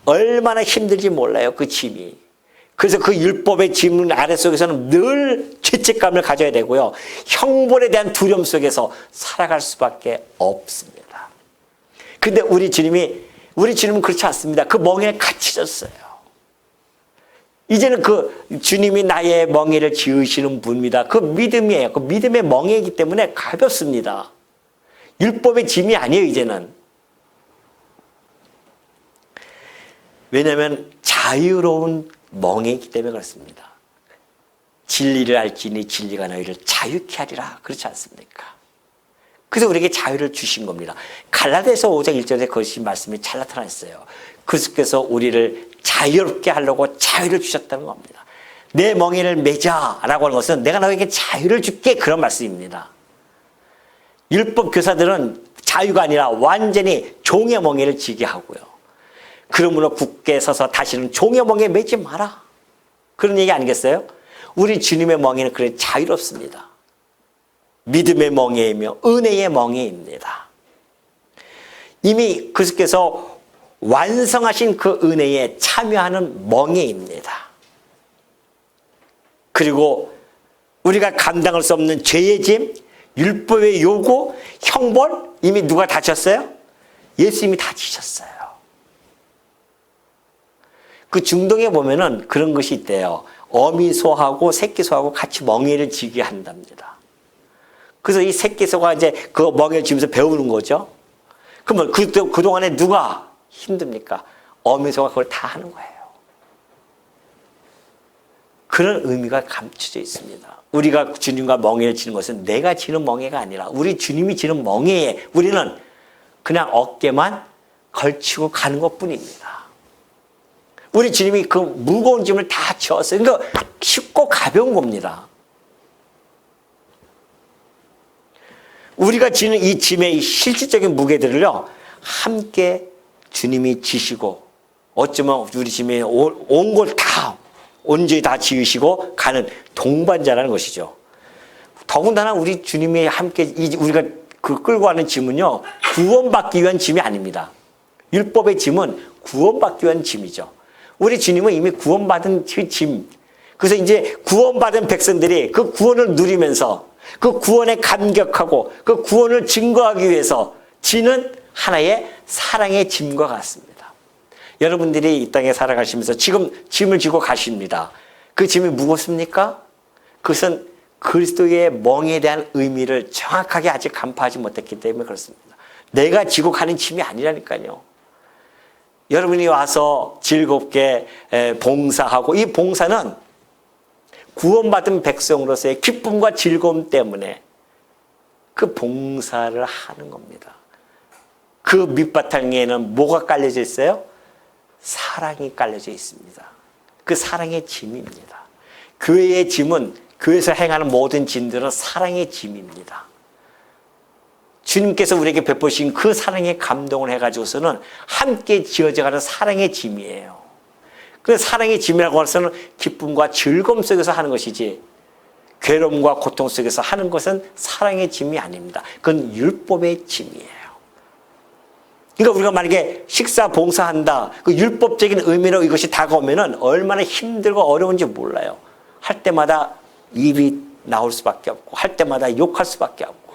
얼마나 힘들지 몰라요. 그 짐이. 그래서 그 율법의 짐 아래속에서는 늘 죄책감을 가져야 되고요. 형벌에 대한 두려움 속에서 살아갈 수밖에 없습니다. 근데 우리 주님은 그렇지 않습니다. 그 멍에를 같이 졌어요. 이제는 그 주님이 나의 멍에를 지으시는 분입니다. 그 믿음이에요. 그 믿음의 멍에이기 때문에 가볍습니다. 율법의 짐이 아니에요, 이제는. 왜냐하면 자유로운 멍에이기 때문에 그렇습니다. 진리를 알지니 진리가 너희를 자유케 하리라. 그렇지 않습니까? 그래서 우리에게 자유를 주신 겁니다. 갈라디아서 5장 1절에 그것이 말씀이 잘 나타났어요. 그리스도께서 우리를 자유롭게 하려고 자유를 주셨다는 겁니다. 내 멍에를 매자라고 하는 것은 내가 너에게 자유를 줄게 그런 말씀입니다. 율법 교사들은 자유가 아니라 완전히 종의 멍에를 지게 하고요. 그러므로 굳게 서서 다시는 종의 멍에 매지 마라. 그런 얘기 아니겠어요? 우리 주님의 멍에는 그래 자유롭습니다. 믿음의 멍에이며 은혜의 멍에입니다. 이미 그리스도께서 완성하신 그 은혜에 참여하는 멍에입니다. 그리고 우리가 감당할 수 없는 죄의 짐, 율법의 요구, 형벌 이미 누가 다 졌어요? 예수님이 다 지셨어요. 그 중동에 보면은 그런 것이 있대요. 어미소하고 새끼소하고 같이 멍에를 지게 한답니다. 그래서 이 새끼소가 이제 그 멍에를 지면서 배우는 거죠. 그러면 그동안에 누가 힘듭니까? 어미소가 그걸 다 하는 거예요. 그런 의미가 감춰져 있습니다. 우리가 주님과 멍에를 지는 것은 내가 지는 멍에가 아니라 우리 주님이 지는 멍에에 우리는 그냥 어깨만 걸치고 가는 것뿐입니다. 우리 주님이 그 무거운 짐을 다 지었어요. 그러니까 쉽고 가벼운 겁니다. 우리가 지는 이 짐의 실질적인 무게들을요, 함께 주님이 지시고 어쩌면 우리 짐에 온 걸 다 온전히 다 지으시고 가는 동반자라는 것이죠. 더군다나 우리 주님이 함께 우리가 그 끌고 가는 짐은요, 구원받기 위한 짐이 아닙니다. 율법의 짐은 구원받기 위한 짐이죠. 우리 주님은 이미 구원받은 그 짐. 그래서 이제 구원받은 백성들이 그 구원을 누리면서 그 구원에 감격하고 그 구원을 증거하기 위해서 지는 하나의 사랑의 짐과 같습니다. 여러분들이 이 땅에 살아가시면서 지금 짐을 지고 가십니다. 그 짐이 무겁습니까? 그것은 그리스도의 멍에 대한 의미를 정확하게 아직 간파하지 못했기 때문에 그렇습니다. 내가 지고 가는 짐이 아니라니까요. 여러분이 와서 즐겁게 봉사하고, 이 봉사는 구원받은 백성으로서의 기쁨과 즐거움 때문에 그 봉사를 하는 겁니다. 그 밑바탕에는 뭐가 깔려져 있어요? 사랑이 깔려져 있습니다. 그 사랑의 짐입니다. 교회의 짐은, 교회에서 행하는 모든 짐들은 사랑의 짐입니다. 주님께서 우리에게 베푸신 그 사랑의 감동을 해가지고서는 함께 지어져가는 사랑의 짐이에요. 그 사랑의 짐이라고 해서는 기쁨과 즐거움 속에서 하는 것이지, 괴로움과 고통 속에서 하는 것은 사랑의 짐이 아닙니다. 그건 율법의 짐이에요. 그러니까 우리가 만약에 식사 봉사한다, 그 율법적인 의미로 이것이 다가오면은 얼마나 힘들고 어려운지 몰라요. 할 때마다 입이 나올 수밖에 없고, 할 때마다 욕할 수밖에 없고.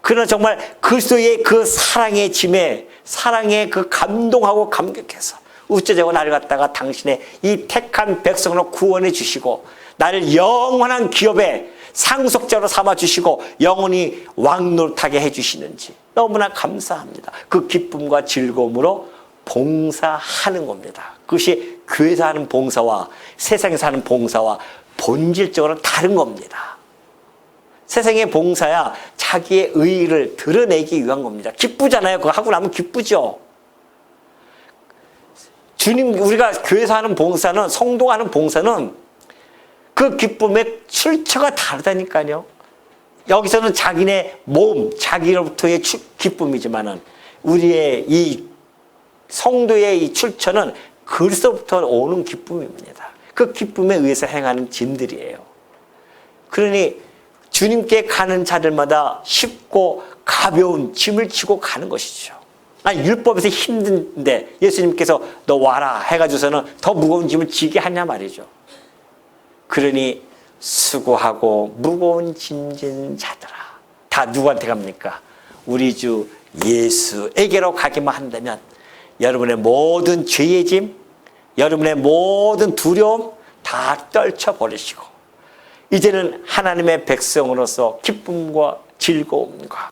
그러나 정말 그리스도의 그 사랑의 짐에, 사랑의 그 감동하고 감격해서 우째저고 나를 갖다가 당신의 이 택한 백성으로 구원해 주시고, 나를 영원한 기업의 상속자로 삼아주시고 영원히 왕노릇하게 해주시는지 너무나 감사합니다. 그 기쁨과 즐거움으로 봉사하는 겁니다. 그것이 교회에서 하는 봉사와 세상에서 하는 봉사와 본질적으로 다른 겁니다. 세상의 봉사야 자기의 의의를 드러내기 위한 겁니다. 기쁘잖아요. 그거 하고 나면 기쁘죠. 주님, 우리가 교회에서 하는 봉사는, 성도가 하는 봉사는 그 기쁨의 출처가 다르다니까요. 여기서는 자기네 몸, 자기로부터의 기쁨이지만은 우리의 이 성도의 이 출처는 그리스도부터 오는 기쁨입니다. 그 기쁨에 의해서 행하는 짐들이에요. 그러니 주님께 가는 자들마다 쉽고 가벼운 짐을 지고 가는 것이죠. 아니, 율법에서 힘든데 예수님께서 너 와라 해가지고서는 더 무거운 짐을 지게 하냐 말이죠. 그러니 수고하고 무거운 짐진 자들아, 다 누구한테 갑니까? 우리 주 예수에게로 가기만 한다면 여러분의 모든 죄의 짐, 여러분의 모든 두려움 다 떨쳐버리시고 이제는 하나님의 백성으로서 기쁨과 즐거움과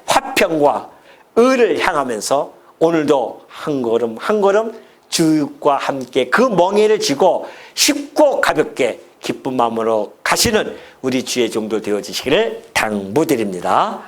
화평과 의를 향하면서 오늘도 한 걸음 한 걸음 주님과 함께 그 멍에를 지고 쉽고 가볍게 기쁜 마음으로 가시는 우리 주의 종도 되어지시기를 당부드립니다.